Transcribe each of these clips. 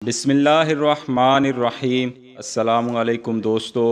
بسم اللہ الرحمن الرحیم۔ السلام علیکم دوستو۔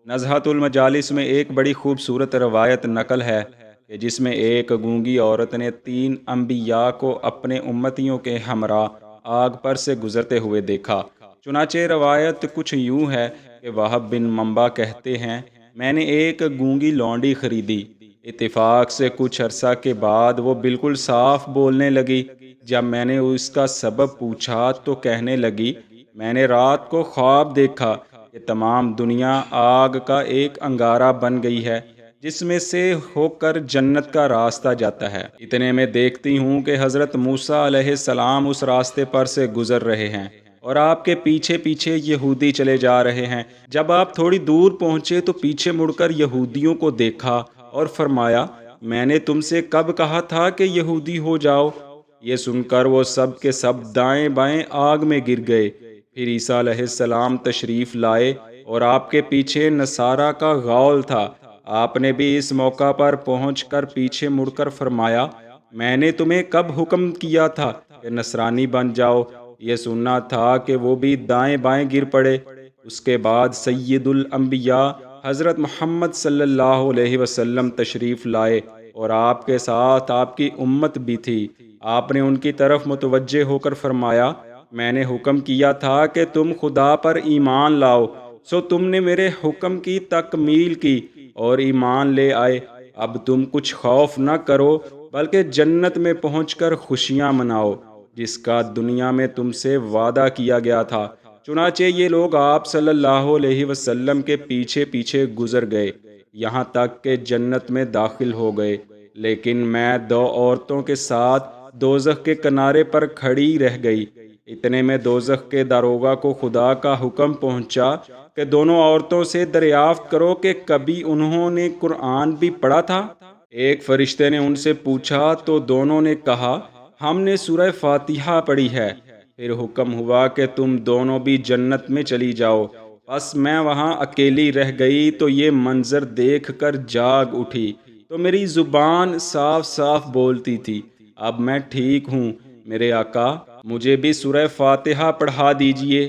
نزہۃ المجالس میں ایک بڑی خوبصورت روایت نقل ہے کہ جس میں ایک گونگی عورت نے 3 انبیاء کو اپنے امتیوں کے ہمراہ آگ پر سے گزرتے ہوئے دیکھا۔ چنانچہ روایت کچھ یوں ہے کہ وہب بن منبع کہتے ہیں، میں نے ایک گونگی لونڈی خریدی۔ اتفاق سے کچھ عرصہ کے بعد وہ بالکل صاف بولنے لگی۔ جب میں نے اس کا سبب پوچھا تو کہنے لگی، میں نے رات کو خواب دیکھا کہ تمام دنیا آگ کا ایک انگارہ بن گئی ہے جس میں سے ہو کر جنت کا راستہ جاتا ہے۔ اتنے میں دیکھتی ہوں کہ حضرت موسیٰ علیہ السلام اس راستے پر سے گزر رہے ہیں اور آپ کے پیچھے پیچھے یہودی چلے جا رہے ہیں۔ جب آپ تھوڑی دور پہنچے تو پیچھے مڑ کر یہودیوں کو دیکھا اور فرمایا، میں نے تم سے کب کہا تھا کہ یہودی ہو جاؤ؟ یہ سن کر وہ سب کے سب دائیں بائیں آگ میں گر گئے۔ پھر عیسیٰ علیہ السلام تشریف لائے اور آپ کے پیچھے نصارہ کا غول تھا۔ آپ نے بھی اس موقع پر پہنچ کر پیچھے مڑ کر فرمایا، میں نے تمہیں کب حکم کیا تھا کہ نصرانی بن جاؤ؟ یہ سننا تھا کہ وہ بھی دائیں بائیں گر پڑے۔ اس کے بعد سید الانبیاء حضرت محمد صلی اللہ علیہ وسلم تشریف لائے اور آپ کے ساتھ آپ کی امت بھی تھی۔ آپ نے ان کی طرف متوجہ ہو کر فرمایا، میں نے حکم کیا تھا کہ تم خدا پر ایمان لاؤ، سو تم نے میرے حکم کی تکمیل کی اور ایمان لے آئے۔ اب تم کچھ خوف نہ کرو بلکہ جنت میں پہنچ کر خوشیاں مناؤ جس کا دنیا میں تم سے وعدہ کیا گیا تھا۔ چنانچہ یہ لوگ آپ صلی اللہ علیہ وسلم کے پیچھے پیچھے گزر گئے یہاں تک کہ جنت میں داخل ہو گئے، لیکن میں 2 عورتوں کے ساتھ دوزخ کے کنارے پر کھڑی رہ گئی۔ اتنے میں دوزخ کے داروغہ کو خدا کا حکم پہنچا کہ دونوں عورتوں سے دریافت کرو کہ کبھی انہوں نے قرآن بھی پڑھا تھا۔ ایک فرشتے نے ان سے پوچھا تو دونوں نے کہا، ہم نے سورہ فاتحہ پڑھی ہے۔ پھر حکم ہوا کہ تم دونوں بھی جنت میں چلی جاؤ۔ بس میں وہاں اکیلی رہ گئی تو یہ منظر دیکھ کر جاگ اٹھی تو میری زبان صاف صاف بولتی تھی، اب میں ٹھیک ہوں، میرے آقا مجھے بھی سورہ فاتحہ پڑھا دیجئے۔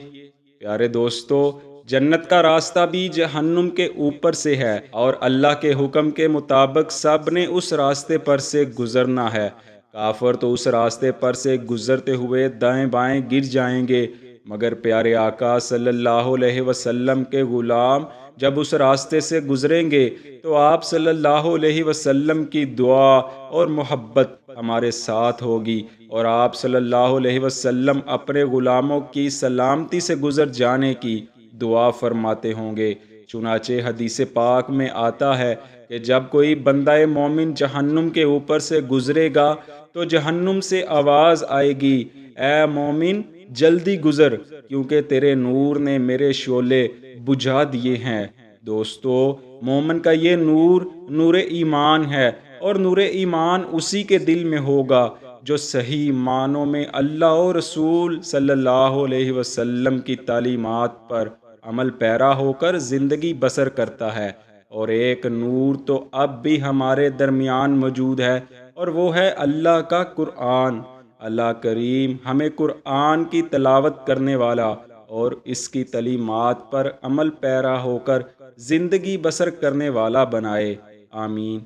پیارے دوستو، جنت کا راستہ بھی جہنم کے اوپر سے ہے اور اللہ کے حکم کے مطابق سب نے اس راستے پر سے گزرنا ہے۔ کافر تو اس راستے پر سے گزرتے ہوئے دائیں بائیں گر جائیں گے، مگر پیارے آقا صلی اللہ علیہ وسلم کے غلام جب اس راستے سے گزریں گے تو آپ صلی اللہ علیہ وسلم کی دعا اور محبت ہمارے ساتھ ہوگی اور آپ صلی اللہ علیہ وسلم اپنے غلاموں کی سلامتی سے گزر جانے کی دعا فرماتے ہوں گے۔ چنانچہ حدیث پاک میں آتا ہے کہ جب کوئی بندہ مومن جہنم کے اوپر سے گزرے گا تو جہنم سے آواز آئے گی، اے مومن جلدی گزر کیونکہ تیرے نور نے میرے شعلے بجھا دیے ہیں۔ دوستو، مومن کا یہ نور نور ایمان ہے اور نور ایمان اسی کے دل میں ہوگا جو صحیح معنوں میں اللہ اور رسول صلی اللہ علیہ وسلم کی تعلیمات پر عمل پیرا ہو کر زندگی بسر کرتا ہے۔ اور ایک نور تو اب بھی ہمارے درمیان موجود ہے اور وہ ہے اللہ کا قرآن۔ اللہ کریم ہمیں قرآن کی تلاوت کرنے والا اور اس کی تعلیمات پر عمل پیرا ہو کر زندگی بسر کرنے والا بنائے۔ آمین۔